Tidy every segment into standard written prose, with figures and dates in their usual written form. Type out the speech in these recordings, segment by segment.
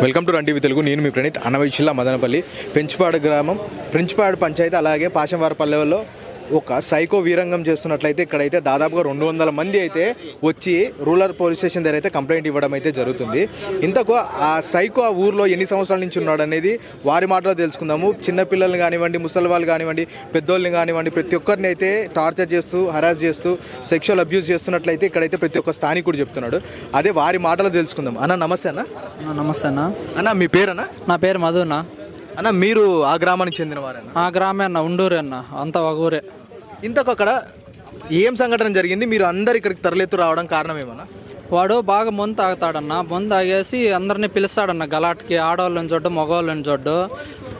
Welcome to run TV Telugu. నేను మీ ప్రణీత్. అన్నమయ్య జిల్లా మదనపల్లి పెంచుపాడు గ్రామం, పెంచుపాడు పంచాయతీ, అలాగే పాశంవారపల్లెలో ఒక సైకో వీరంగం చేస్తున్నట్లయితే ఇక్కడైతే దాదాపుగా 200 మంది అయితే వచ్చి రూరల్ పోలీస్ స్టేషన్ దగ్గర అయితే కంప్లైంట్ ఇవ్వడం అయితే జరుగుతుంది. ఇంతకు ఆ సైకో ఆ ఊర్లో ఎన్ని సంవత్సరాల నుంచి ఉన్నాడు అనేది వారి మాటలో తెలుసుకుందాము. చిన్నపిల్లల్ని కానివ్వండి, ముసలి వాళ్ళు కానివ్వండి, పెద్దోళ్ళని కానివ్వండి, ప్రతి ఒక్కరిని అయితే టార్చర్ చేస్తూ, హరాస్ చేస్తూ, సెక్షువల్ అబ్యూస్ చేస్తున్నట్లయితే ఇక్కడైతే ప్రతి ఒక్క స్థానికుడు చెప్తున్నాడు. అదే వారి మాటలో తెలుసుకుందాం. అన్న నమస్తే. అన్న నమస్తే అన్న. అన్న మీ పేరన్నా? నా పేరు మధునా. అన్న మీరు ఆ గ్రామానికి చెందిన వారన్నా? ఆ గ్రామే అన్న, ఉండూరు అన్న, అంతా ఒక ఊరే. ఇంతకు అక్కడ ఏం సంఘటన జరిగింది? మీరు అందరు ఇక్కడికి తరలిత్తు రావడం కారణం ఏమన్నా? వాడు బాగా మందు తాగుతాడన్న, మందు తాగేసి అందరినీ పిలుస్తాడన్న గలాట్కి, ఆడవాళ్ళని చూడ్డు, మగవాళ్ళని చూడ్డు.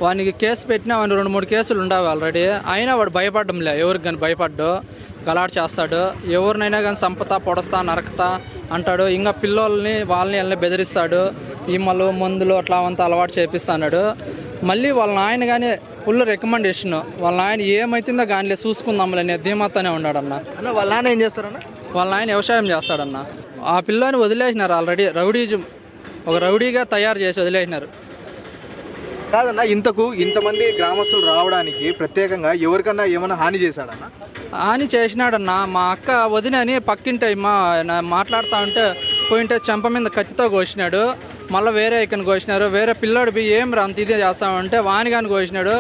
వానికి కేసు పెట్టినా వాడిని 2-3 కేసులు ఉండవు ఆల్రెడీ. అయినా వాడు భయపడ్డంలే, ఎవరికి కానీ భయపడ్డు. గలాట్ చేస్తాడు, ఎవరినైనా కానీ సంపత, పొడస్తా, నరకతా అంటాడు. ఇంకా పిల్లోల్ని వాళ్ళని బెదిరిస్తాడు. ఈమలు, మందులు అట్లా అంతా అలవాటు చేపిస్తాడు. మళ్ళీ వాళ్ళ నాయన కానీ ఫుల్ రికమెండేషన్, వాళ్ళ నాయన ఏమైతుందో కానీ చూసుకుందాంలే నేను ధీమాతోనే ఉన్నాడన్న. అన్న వాళ్ళ నాన్న ఏం చేస్తారన్న? వాళ్ళ నాయన వ్యవసాయం చేస్తాడన్న. ఆ పిల్లని వదిలేసినారు ఆల్రెడీ, రౌడీజం, ఒక రౌడీగా తయారు చేసి వదిలేసినారు. కాదన్న, ఇంతమంది గ్రామస్తులు రావడానికి ప్రత్యేకంగా ఎవరికన్నా ఏమైనా హాని చేశాడన్న? హాని చేసినాడన్న. మా అక్క వదినని పక్కింటే మాట్లాడుతూ ఉంటే పోయింటే చెంప మీద కత్తితో కోసినాడు. మళ్ళీ వేరే ఇక్కడిని కోసినారు. వేరే పిల్లోడు ఏం అంత ఇదే చేస్తామంటే వానిగాని కోసినాడు.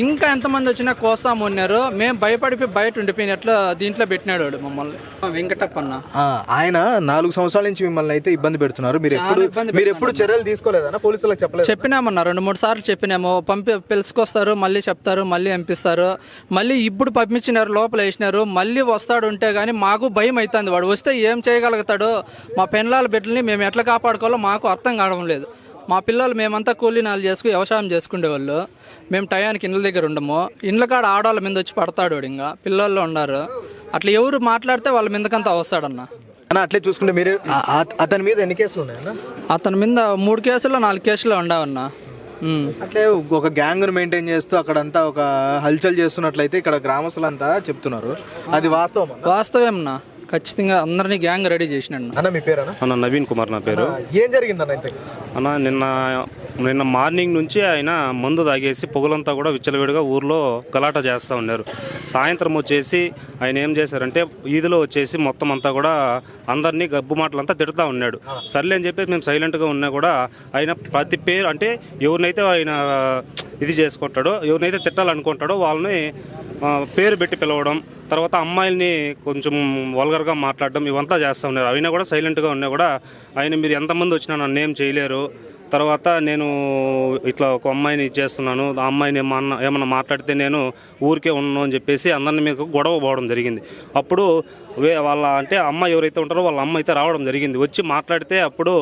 ఇంకా ఎంతమంది వచ్చినా కోస్తాము ఉన్నారు. మేము భయపడిపోయి బయట ఉండిపోయినట్లు దీంట్లో పెట్టినాడు వాడు మమ్మల్ని. వెంకటప్ప అన్న, ఆయన 4 సంవత్సరాల నుంచి మిమ్మల్ని అయితే ఇబ్బంది పెడుతున్నారు. మీరు ఎప్పుడు చర్యలు తీసుకోలేదన్న? పోలీసులకు చెప్పలేదు? చెప్పినామన్నా, 2-3 సార్లు చెప్పినాము. పిలుచుకొస్తారు, మళ్ళీ చెప్తారు, మళ్ళీ పంపిస్తారు. మళ్ళీ ఇప్పుడు పంపించినారు, లోపల వేసినారు. మళ్ళీ వస్తాడు ఉంటే కానీ మాకు భయం అవుతుంది. వాడు వస్తే ఏం చేయగలుగుతాడు? మా పెన్లాల బిడ్డల్ని మేము ఎట్లా కాపాడుకోవాలో మాకు అర్థం కావడం లేదు. మా పిల్లలు మేమంతా కూలీనాలు వ్యవసాయం చేసుకునేవాళ్ళు. మేము టయానికి ఇండ్ల దగ్గర ఉండము. ఇండ్ల కాడ ఆడవాళ్ళ మీద వచ్చి పడతాడు. ఇంకా పిల్లల్లో ఉన్నారు. అట్లా ఎవరు మాట్లాడితే వాళ్ళ మీదకంతా వస్తాడన్న. అట్లే చూసుకుంటే మీరు అతని మీద ఎన్ని కేసులు ఉన్నాయన్న? అతని మీద 3 కేసులు 4 కేసులు ఉండవన్నా. అట్లే ఒక గ్యాంగ్ మెయింటైన్ చేస్తూ అక్కడంతా ఒక హల్చల్ చేస్తున్నట్లయితే ఇక్కడ గ్రామస్తులంతా చెప్తున్నారు. అది వాస్తవం? వాస్తవేమన్నా, ఖచ్చితంగా అందరినీ గ్యాంగ్ రెడీ చేసినాడు. అన్న మీ పేరు? అన్న నవీన్ కుమార్ నా పేరు. ఏం జరిగిందన్న? అన్న నిన్న మార్నింగ్ నుంచి ఆయన మందు తాగేసి పొగలంతా కూడా విచ్చలవిడిగా ఊర్లో గలాట చేస్తూ ఉన్నారు. సాయంత్రం వచ్చేసి ఆయన ఏం చేశారంటే ఈదిలో వచ్చేసి మొత్తం అంతా కూడా అందరినీ గబ్బు మాటలంతా తిడుతూ ఉన్నాడు. సర్లే అని చెప్పి మేము సైలెంట్గా ఉన్నా కూడా ఆయన ప్రతి పేరు అంటే ఎవరినైతే ఆయన ఇది చేసుకుంటాడో, ఎవరినైతే తిట్టాలనుకుంటాడో వాళ్ళని పేరు పెట్టి పిలవడం, తర్వాత అమ్మాయిల్ని కొంచెం వల్గర్గా మాట్లాడడం, ఇవంతా చేస్తూ ఉన్నారు. అయినా కూడా సైలెంట్గా ఉన్నా కూడా ఆయన మీరు ఎంతమంది వచ్చినా నన్ను ఏం చేయలేరు, తర్వాత నేను ఇట్లా ఒక అమ్మాయిని ఇచ్చేస్తున్నాను, ఆ అమ్మాయిని ఏమన్నా మాట్లాడితే నేను ఊరికే ఉన్నాను అని చెప్పేసి అందరిని మీకు గొడవ పోవడం జరిగింది. అప్పుడు వాళ్ళ అంటే అమ్మాయి ఎవరైతే ఉంటారో వాళ్ళ అమ్మ అయితే రావడం జరిగింది. వచ్చి మాట్లాడితే అప్పుడు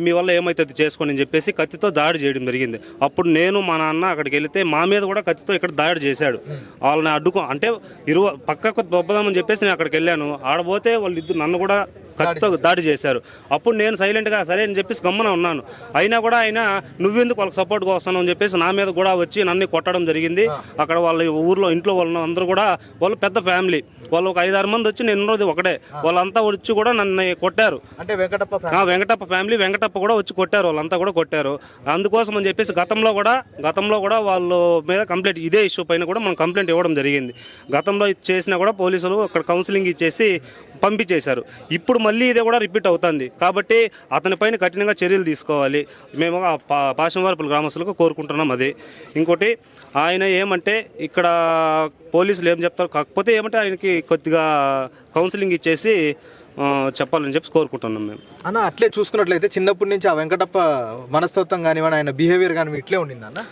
మీ వల్ల ఏమైతుంది చేసుకోండి అని చెప్పేసి కత్తితో దాడి చేయడం జరిగింది. అప్పుడు నేను మా నాన్న అక్కడికి వెళితే మా మీద కూడా కత్తితో ఇక్కడ దాడి చేశాడు. వాళ్ళని అంటే పక్కకు దొబ్బదామని చెప్పేసి నేను అక్కడికి వెళ్ళాను. ఆడపోతే వాళ్ళిద్దరు నన్ను కూడా కత్తితో దాడి చేశారు. అప్పుడు నేను సైలెంట్గా సరే అని చెప్పేసి గమ్మన ఉన్నాను. అయినా కూడా ఆయన నువ్వెందుకు వాళ్ళకి సపోర్ట్గా వస్తాను అని చెప్పేసి నా మీద కూడా వచ్చి నన్ను కొట్టడం జరిగింది. అక్కడ వాళ్ళ ఊర్లో ఇంట్లో వాళ్ళు అందరూ కూడా వాళ్ళు పెద్ద ఫ్యామిలీ, వాళ్ళు ఒక 5-6 మంది వచ్చి నేను ఉన్నది ఒకటే, వాళ్ళంతా వచ్చి కూడా నన్ను కొట్టారు. అంటే వెంకటప్ప ఫ్యామిలీ, వెంకటప్ప కూడా వచ్చి కొట్టారు, వాళ్ళంతా కూడా కొట్టారు. అందుకోసం అని చెప్పేసి గతంలో కూడా వాళ్ళ మీద కంప్లైంట్, ఇదే ఇష్యూ పైన కూడా మనం కంప్లైంట్ ఇవ్వడం జరిగింది. గతంలో చేసినా కూడా పోలీసులు అక్కడ కౌన్సిలింగ్ ఇచ్చేసి పంపించేశారు. ఇప్పుడు మళ్ళీ ఇదే కూడా రిపీట్ అవుతుంది. కాబట్టి అతనిపైన కఠినంగా చర్యలు తీసుకోవాలి మేము పాశంవారపల్లి గ్రామస్తులకు కోరుకుంటున్నాం. అది ఇంకోటి, ఆయన ఏమంటే ఇక్కడ పోలీసులు ఏం చెప్తారు, కాకపోతే ఏమంటే ఆయనకి కొద్దిగా కౌన్సిలింగ్ ఇచ్చేసి చెప్పాలని చెప్పి కోరుకుంటున్నాం మేము. అన్న అట్లే చూసుకున్నట్లయితే చిన్నప్పటి నుంచి ఆ వెంకటప్ప మనస్తత్వం కానివ్వండి, ఆయన బిహేవియర్ కానీ ఇట్లే ఉండింది అన్న?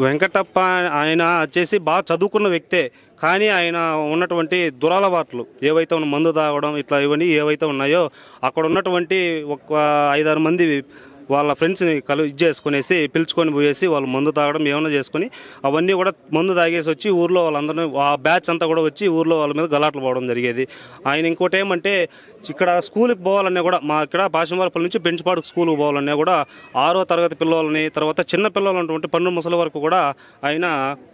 వెంకటప్ప ఆయన వచ్చేసి బాగా చదువుకున్న వ్యక్తే, కానీ ఆయన ఉన్నటువంటి దురలవాట్లు ఏవైతే ఉన్న మందు తాగడం ఇట్లా ఇవన్నీ ఏవైతే ఉన్నాయో అక్కడ ఉన్నటువంటి ఒక 5-6 మంది వాళ్ళ ఫ్రెండ్స్ని చేసుకునేసి పిలుచుకొని పోయేసి వాళ్ళు మందు తాగడం ఏమైనా చేసుకుని అవన్నీ కూడా మందు తాగేసి వచ్చి ఊర్లో వాళ్ళందరినీ ఆ బ్యాచ్ అంతా కూడా వచ్చి ఊర్లో వాళ్ళ మీద గలాట్లు పోవడం జరిగేది. ఆయన ఇంకోటి ఏమంటే ఇక్కడ స్కూల్కి పోవాలన్నా కూడా మా ఇక్కడ పాశంవారపల్లి నుంచి పెంచుపాడుకు స్కూల్కి పోవాలన్నా కూడా 6వ తరగతి పిల్లలని, తర్వాత చిన్న పిల్లలు అటువంటి 12 ముసలి వరకు కూడా ఆయన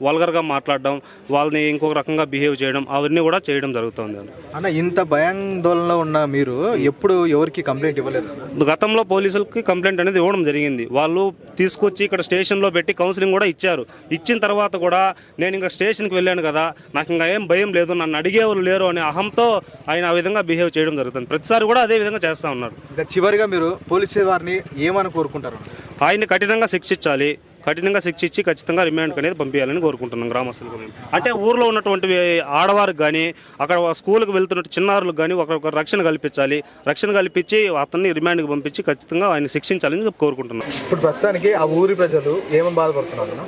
వల్గర్గా మాట్లాడడం, వాళ్ళని ఇంకొక రకంగా బిహేవ్ చేయడం, అవన్నీ కూడా చేయడం జరుగుతుంది. అన్న ఇంత భయాందోళనలో ఉన్న మీరు ఎప్పుడు ఎవరికి కంప్లైంట్ ఇవ్వలేదు? గతంలో పోలీసులకి కంప్లైంట్ రిమాండ్ అనేది ఇవ్వడం జరిగింది. వాళ్ళు తీసుకొచ్చి ఇక్కడ స్టేషన్లో పెట్టి కౌన్సిలింగ్ కూడా ఇచ్చారు. ఇచ్చిన తర్వాత కూడా నేను ఇంకా స్టేషన్కి వెళ్ళాను కదా, నాకు ఇంకా ఏం భయం లేదు, నన్ను అడిగేవాళ్ళు లేరు అనే అహంతో ఆయన ఆ విధంగా బిహేవ్ చేయడం జరుగుతుంది. ప్రతిసారి కూడా అదే విధంగా చేస్తూ ఉన్నారు. ఇంకా చివరిగా మీరు పోలీసు వారిని ఏమని కోరుకుంటారు? ఆయన్ని కఠినంగా శిక్షించాలి. కఠినంగా శిక్షించి ఖచ్చితంగా రిమాండ్కి అనేది పంపించాలని కోరుకుంటున్నాం గ్రామస్తులకు. అంటే ఊర్లో ఉన్నటువంటి ఆడవారికి కానీ, అక్కడ స్కూల్కి వెళ్తున్న చిన్నారులకు కానీ ఒక రక్షణ కల్పించాలి. రక్షణ కల్పించి అతన్ని రిమాండ్కి పంపించి ఖచ్చితంగా ఆయన శిక్షించాలని కోరుకుంటున్నాం. ఇప్పుడు ప్రస్తుతానికి ఆ ఊరి ప్రజలు ఏమని బాధపడుతున్నారు?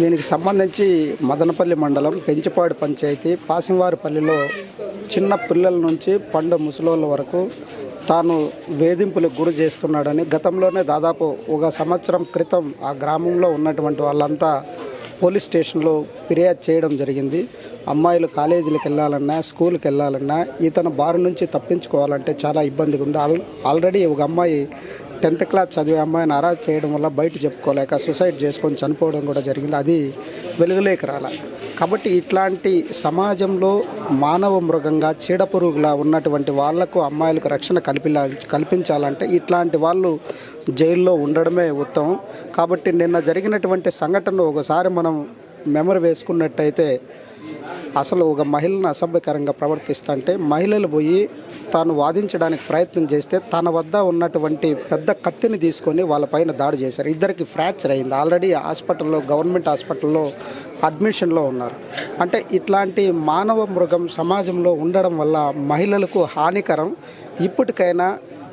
దీనికి సంబంధించి మదనపల్లి మండలం పెంచిపాడు పంచాయతీ పాసింవారిపల్లిలో చిన్న పిల్లల నుంచి పండు ముసలోళ్ళ వరకు తాను వేధింపులకు గురి చేస్తున్నాడని గతంలోనే దాదాపు 1 సంవత్సరం క్రితం ఆ గ్రామంలో ఉన్నటువంటి వాళ్ళంతా పోలీస్ స్టేషన్లో ఫిర్యాదు చేయడం జరిగింది. అమ్మాయిలు కాలేజీలకు వెళ్ళాలన్నా, స్కూల్కి వెళ్ళాలన్నా ఇతను బారి నుంచి తప్పించుకోవాలంటే చాలా ఇబ్బందిగా ఉంది. ఆల్రెడీ ఒక అమ్మాయి 10th క్లాస్ చదివే అమ్మాయిని అరెస్ట్ చేయడం వల్ల బయట చెప్పుకోలేక సూసైడ్ చేసుకొని చనిపోవడం కూడా జరిగింది. అది వెలుగులోకి రాల. కాబట్టి ఇట్లాంటి సమాజంలో మానవ మృగంగా చీడపురుగులా ఉన్నటువంటి వాళ్లకు అమ్మాయిలకు రక్షణ కల్పించాలంటే ఇట్లాంటి వాళ్ళు జైల్లో ఉండడమే ఉత్తమం. కాబట్టి నిన్న జరిగినటువంటి సంఘటనను ఒకసారి మనం మెమరీ వేసుకున్నట్టయితే అసలు ఒక మహిళను అసభ్యకరంగా ప్రవర్తిస్తుంటే మహిళలు పోయి తాను వాదించడానికి ప్రయత్నం చేస్తే తన వద్ద ఉన్నటువంటి పెద్ద కత్తిని తీసుకొని వాళ్ళపైన దాడి చేశారు. ఇద్దరికి ఫ్రాక్చర్ అయింది. ఆల్రెడీ హాస్పిటల్లో, గవర్నమెంట్ హాస్పిటల్లో అడ్మిషన్లో ఉన్నారు. అంటే ఇట్లాంటి మానవ మృగం సమాజంలో ఉండడం వల్ల మహిళలకు హానికరం. ఇప్పటికైనా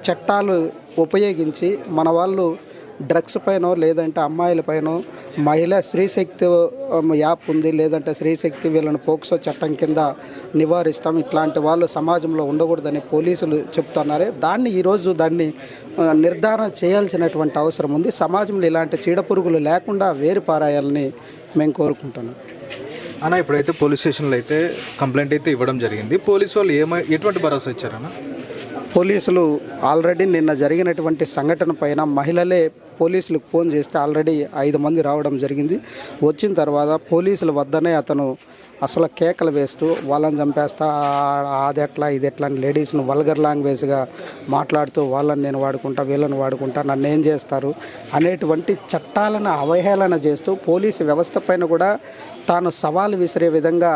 చట్టాలు ఉపయోగించి మన వాళ్ళు డ్రగ్స్ పైన లేదంటే అమ్మాయిల పైన మహిళా స్త్రీశక్తి యాప్ ఉంది, లేదంటే స్త్రీశక్తి వీళ్ళని పోక్సో చట్టం కింద నివారిస్తాం, ఇట్లాంటి వాళ్ళు సమాజంలో ఉండకూడదని పోలీసులు చెప్తున్నారు. ఈరోజు దాన్ని నిర్ధారణ చేయాల్సినటువంటి అవసరం ఉంది. సమాజంలో ఇలాంటి చీడపురుగులు లేకుండా వేరుపారాయాలని మేము కోరుకుంటున్నాం. అన్న, ఇప్పుడైతే పోలీస్ స్టేషన్లో అయితే కంప్లైంట్ అయితే ఇవ్వడం జరిగింది. పోలీసు వాళ్ళు ఎటువంటి భరోసా ఇచ్చారన్న? పోలీసులు ఆల్రెడీ నిన్న జరిగినటువంటి సంఘటన పైన మహిళలే పోలీసులకు ఫోన్ చేస్తే ఆల్రెడీ 5 మంది రావడం జరిగింది. వచ్చిన తర్వాత పోలీసుల వద్దనే అతను అసలు కేకలు వేస్తూ వాళ్ళని చంపేస్తా, అది ఎట్లా ఇది ఎట్లా అని లేడీస్ను వల్గర్ లాంగ్వేజ్గా మాట్లాడుతూ వాళ్ళని నేను వాడుకుంటా, వీళ్ళని వాడుకుంటా, నన్ను ఏం చేస్తారు అనేటువంటి చట్టాలను అవహేళన చేస్తూ పోలీసు వ్యవస్థ పైన కూడా తాను సవాలు విసిరే విధంగా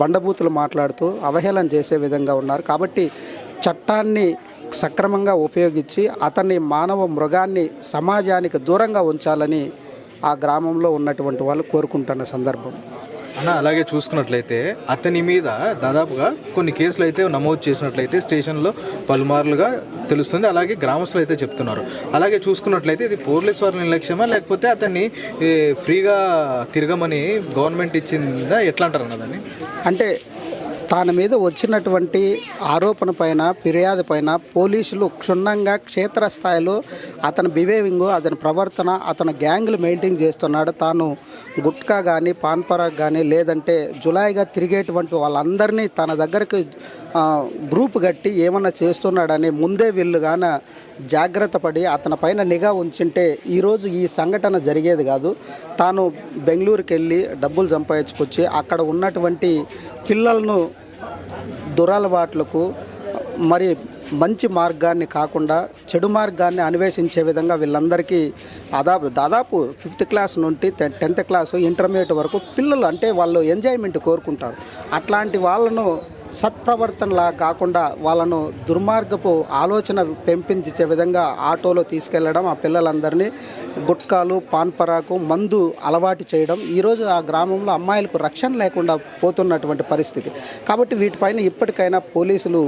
బండబూతులు మాట్లాడుతూ అవహేళన చేసే విధంగా ఉన్నారు. కాబట్టి చట్టాన్ని సక్రమంగా ఉపయోగించి అతన్ని మానవ మృగాన్ని సమాజానికి దూరంగా ఉంచాలని ఆ గ్రామంలో ఉన్నటువంటి వాళ్ళు కోరుకుంటున్న సందర్భం. అన్న, అలాగే చూసుకున్నట్లయితే అతని మీద దాదాపుగా కొన్ని కేసులు అయితే నమోదు చేసినట్లయితే స్టేషన్లో పలుమార్లుగా తెలుస్తుంది. అలాగే గ్రామస్తులు అయితే చెప్తున్నారు. అలాగే చూసుకున్నట్లయితే ఇది పోలీస్ వారి నిర్లక్ష్యమా లేకపోతే అతన్ని ఫ్రీగా తిరగమని గవర్నమెంట్ ఇచ్చిందా, ఎట్లా అంటారు అన్నదాన్ని? అంటే తన మీద వచ్చినటువంటి ఆరోపణ పైన, ఫిర్యాదు పైన పోలీసులు క్షుణ్ణంగా క్షేత్రస్థాయిలో అతని బిహేవింగ్, అతని ప్రవర్తన, అతను గ్యాంగ్లు మెయింటైన్ చేస్తున్నాడు. తాను గుట్కా కానీ, పాన్పరాగ్ కానీ, లేదంటే జులాయిగా తిరిగేటువంటి వాళ్ళందరినీ తన దగ్గరికి గ్రూప్ కట్టి ఏమన్నా చేస్తున్నాడని ముందే వీళ్ళు కానీ జాగ్రత్త పడి అతని పైన నిఘా ఉంచుంటే ఈరోజు ఈ సంఘటన జరిగేది కాదు. తాను బెంగళూరుకి వెళ్ళి డబ్బులు సంపాదించుకొచ్చి అక్కడ ఉన్నటువంటి పిల్లలను దురలవాట్లకు, మరి మంచి మార్గాన్ని కాకుండా చెడు మార్గాన్ని అన్వేషించే విధంగా వీళ్ళందరికీ దాదాపు 5th క్లాస్ నుండి 10th క్లాసు, ఇంటర్మీడియట్ వరకు పిల్లలు అంటే వాళ్ళు ఎంజాయ్మెంట్ కోరుకుంటారు. అట్లాంటి వాళ్ళను సత్ప్రవర్తనలా కాకుండా వాళ్ళను దుర్మార్గపు ఆలోచన పెంపించే విధంగా ఆటోలో తీసుకెళ్లడం, ఆ పిల్లలందరినీ గుట్కాలు, పాన్పరాకు, మందు అలవాటు చేయడం, ఈరోజు ఆ గ్రామంలో అమ్మాయిలకు రక్షణ లేకుండా పోతున్నటువంటి పరిస్థితి. కాబట్టి వీటిపైన ఇప్పటికైనా పోలీసులు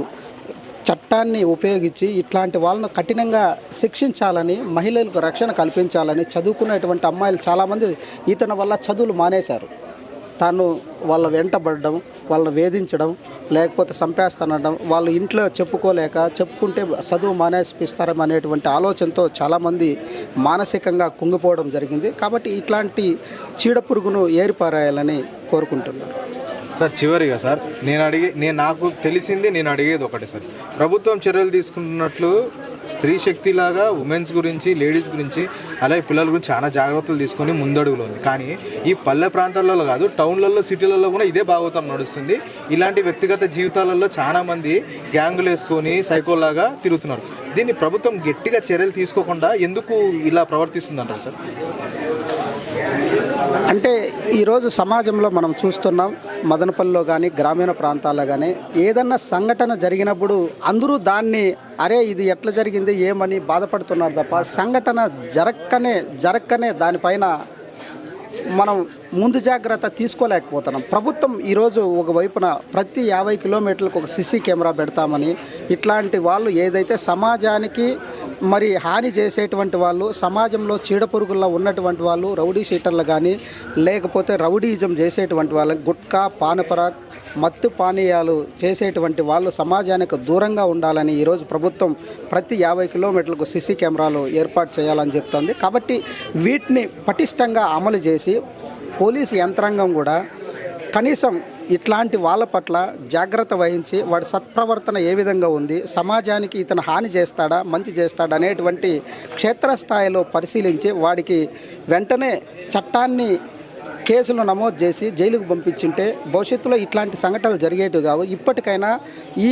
చట్టాన్ని ఉపయోగించి ఇట్లాంటి వాళ్ళను కఠినంగా శిక్షించాలని, మహిళలకు రక్షణ కల్పించాలని. చదువుకునేటువంటి అమ్మాయిలు చాలామంది ఇతని వల్ల చదువులు మానేశారు. తాను వాళ్ళ వెంటబడడం, వాళ్ళని వేధించడం, లేకపోతే చంపేస్తానడం, వాళ్ళు ఇంట్లో చెప్పుకుంటే చదువు మానేసిస్తారని అనేటువంటి ఆలోచనతో చాలామంది మానసికంగా కుంగిపోవడం జరిగింది. కాబట్టి ఇట్లాంటి చీడపురుగును ఏరిపారాయాలని కోరుకుంటున్నాను. సార్, చివరిగా సార్ నాకు తెలిసింది, నేను అడిగేది ఒకటే సార్. ప్రభుత్వం చర్యలు తీసుకుంటున్నట్లు స్త్రీ శక్తిలాగా ఉమెన్స్ గురించి, లేడీస్ గురించి, అలాగే పిల్లల గురించి చాలా జాగ్రత్తలు తీసుకొని ముందడుగులో ఉంది. కానీ ఈ పల్లె ప్రాంతాలలో కాదు, టౌన్లలో, సిటీలలో కూడా ఇదే భాగవతం నడుస్తుంది. ఇలాంటి వ్యక్తిగత జీవితాలలో చాలామంది గ్యాంగులు వేసుకొని సైకోలాగా తిరుగుతున్నారు. దీన్ని ప్రభుత్వం గట్టిగా చర్యలు తీసుకోకుండా ఎందుకు ఇలా ప్రవర్తిస్తుందంటారు సార్? అంటే ఈరోజు సమాజంలో మనం చూస్తున్నాం, మదనపల్లిలో కానీ గ్రామీణ ప్రాంతాల్లో కానీ ఏదన్నా సంఘటన జరిగినప్పుడు అందరూ దాన్ని అరే ఇది ఎట్లా జరిగింది ఏమని బాధపడుతున్నారు తప్ప సంఘటన జరక్కనే దానిపైన మనం ముందు జాగ్రత్త తీసుకోలేకపోతున్నాం. ప్రభుత్వం ఈరోజు ఒకవైపున ప్రతి 50 కిలోమీటర్లకు ఒక సీసీ కెమెరా పెడతామని, ఇట్లాంటి వాళ్ళు ఏదైతే సమాజానికి మరి హాని చేసేటువంటి వాళ్ళు, సమాజంలో చీడపురుగుల్లో ఉన్నటువంటి వాళ్ళు, రౌడీ షీటర్లు కానీ లేకపోతే రౌడీయిజం చేసేటువంటి వాళ్ళకి గుట్కా పానపరాక్ మత్తు పానీయాలు చేసేటువంటి వాళ్ళు సమాజానికి దూరంగా ఉండాలని ఈరోజు ప్రభుత్వం ప్రతి 50 కిలోమీటర్లకు సీసీ కెమెరాలు ఏర్పాటు చేయాలని చెప్తుంది. కాబట్టి వీటిని పటిష్టంగా అమలు చేసి పోలీసు యంత్రాంగం కూడా కనీసం ఇట్లాంటి వాళ్ళ పట్ల జాగ్రత్త వహించి వాడి సత్ప్రవర్తన ఏ విధంగా ఉంది, సమాజానికి ఇతను హాని చేస్తాడా మంచి చేస్తాడా అనేటువంటి క్షేత్రస్థాయిలో పరిశీలించి వాడికి వెంటనే చట్టాన్ని కేసులు నమోదు చేసి జైలుకు పంపించింటే భవిష్యత్తులో ఇట్లాంటి సంఘటనలు జరిగేటివి కావు. ఇప్పటికైనా ఈ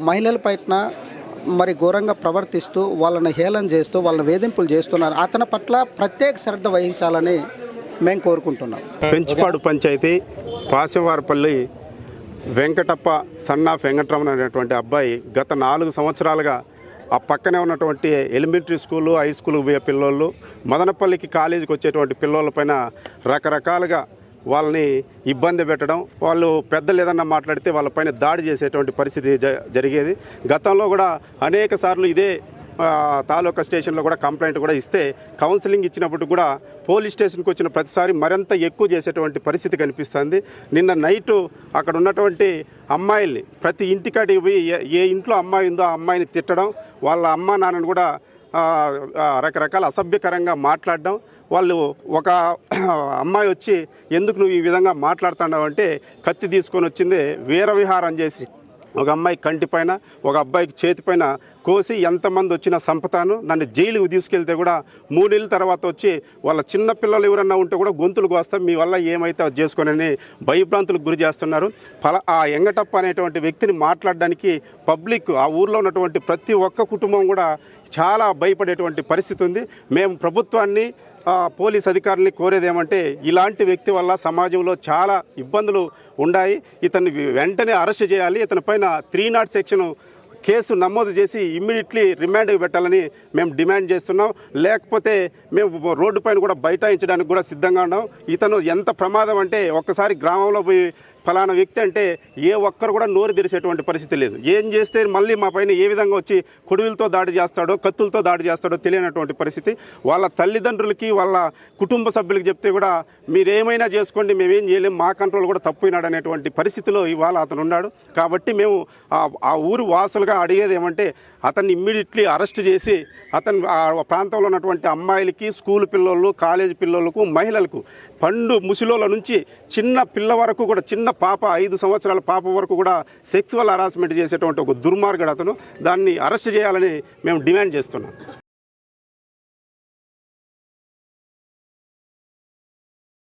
మహిళల పైన మరి ఘోరంగా ప్రవర్తిస్తూ వాళ్ళని హేళన చేస్తూ వాళ్ళని వేధింపులు చేస్తున్నారు. అతని పట్ల ప్రత్యేక శ్రద్ధ వహించాలని మేము కోరుకుంటున్నాం. పెంచిపాడు పంచాయతీ పాశంవారపల్లి వెంకటప్ప సన్నా వెంకటరమణ అనేటువంటి అబ్బాయి గత 4 సంవత్సరాలుగా ఆ పక్కనే ఉన్నటువంటి ఎలిమెంటరీ స్కూలు హై స్కూల్కి పోయే పిల్లోళ్ళు, మదనపల్లికి కాలేజీకి వచ్చేటువంటి పిల్లోళ్ళపైన రకరకాలుగా వాళ్ళని ఇబ్బంది పెట్టడం, వాళ్ళు పెద్దలు ఏదన్నా మాట్లాడితే వాళ్ళపైన దాడి చేసేటువంటి పరిస్థితి జరిగేది. గతంలో కూడా అనేక సార్లు ఇదే తాలూకా స్టేషన్లో కూడా కంప్లైంట్ కూడా ఇస్తే కౌన్సిలింగ్ ఇచ్చినప్పుడు కూడా పోలీస్ స్టేషన్కి వచ్చిన ప్రతిసారి మరింత ఎక్కువ చేసేటువంటి పరిస్థితి కనిపిస్తుంది. నిన్న నైటు అక్కడ ఉన్నటువంటి అమ్మాయిల్ని ప్రతి ఇంటికాడికి పోయి ఏ ఇంట్లో అమ్మాయి ఉందో ఆ అమ్మాయిని తిట్టడం, వాళ్ళ అమ్మ నాన్నను కూడా రకరకాల అసభ్యకరంగా మాట్లాడడం. వాళ్ళు ఒక అమ్మాయి వచ్చి ఎందుకు నువ్వు ఈ విధంగా మాట్లాడుతున్నావు అంటే కత్తి తీసుకొని వచ్చింది వీరవిహారం చేసి ఒక అమ్మాయి కంటిపైన ఒక అబ్బాయికి చేతిపైన కోసి ఎంతమంది వచ్చినా సంపతాను, నన్ను జైలుకు తీసుకెళ్తే కూడా 3 నెలల తర్వాత వచ్చి వాళ్ళ చిన్న పిల్లలు ఎవరన్నా ఉంటే కూడా గొంతులు కోస్తాం, మీ వల్ల ఏమైతే అది చేసుకొని భయభ్రాంతులకు గురి చేస్తున్నారు. ఆ ఎంగటప్ప అనేటువంటి వ్యక్తిని మాట్లాడడానికి పబ్లిక్ ఆ ఊర్లో ఉన్నటువంటి ప్రతి ఒక్క కుటుంబం కూడా చాలా భయపడేటువంటి పరిస్థితి ఉంది. మేము ప్రభుత్వాన్ని పోలీస్ అధికారుల్ని కోరేది ఏమంటే ఇలాంటి వ్యక్తి వల్ల సమాజంలో చాలా ఇబ్బందులు ఉన్నాయి, ఇతన్ని వెంటనే అరెస్ట్ చేయాలి, ఇతని పైన 300 సెక్షన్ కేసు నమోదు చేసి ఇమ్మీడియట్లీ రిమాండ్కి పెట్టాలని మేము డిమాండ్ చేస్తున్నాం. లేకపోతే మేము రోడ్డు పైన కూడా బైఠాయించడానికి కూడా సిద్ధంగా ఉన్నాం. ఇతను ఎంత ప్రమాదం అంటే ఒక్కసారి గ్రామంలో పోయి ఫలానా వ్యక్తి అంటే ఏ ఒక్కరు కూడా నోరు తెరిచేటువంటి పరిస్థితి లేదు. ఏం చేస్తే మళ్ళీ మా పైన ఏ విధంగా వచ్చి కొడువులతో దాడి చేస్తాడో కత్తులతో దాడి చేస్తాడో తెలియనటువంటి పరిస్థితి. వాళ్ళ తల్లిదండ్రులకి వాళ్ళ కుటుంబ సభ్యులకి చెప్తే కూడా మీరేమైనా చేసుకోండి, మేమేం చేయలేం, మా కంట్రోల్ కూడా తప్పినాడు అనేటువంటి పరిస్థితిలో ఇవాళ అతను ఉన్నాడు. కాబట్టి మేము ఆ ఊరు వాసులుగా అడిగేది ఏమంటే అతన్ని ఇమ్మీడియట్లీ అరెస్ట్ చేసి అతను ఆ ప్రాంతంలో ఉన్నటువంటి అమ్మాయిలకి, స్కూల్ పిల్లలు, కాలేజీ పిల్లలకు, మహిళలకు, పండు ముసిలోల నుంచి చిన్న పిల్ల వరకు కూడా, చిన్న పాప 5 సంవత్సరాల పాప వరకు కూడా సెక్సువల్ హరాస్మెంట్ చేసేటువంటి ఒక దుర్మార్గుడు అతను. దాన్ని అరెస్ట్ చేయాలని మేము డిమాండ్ చేస్తున్నాం.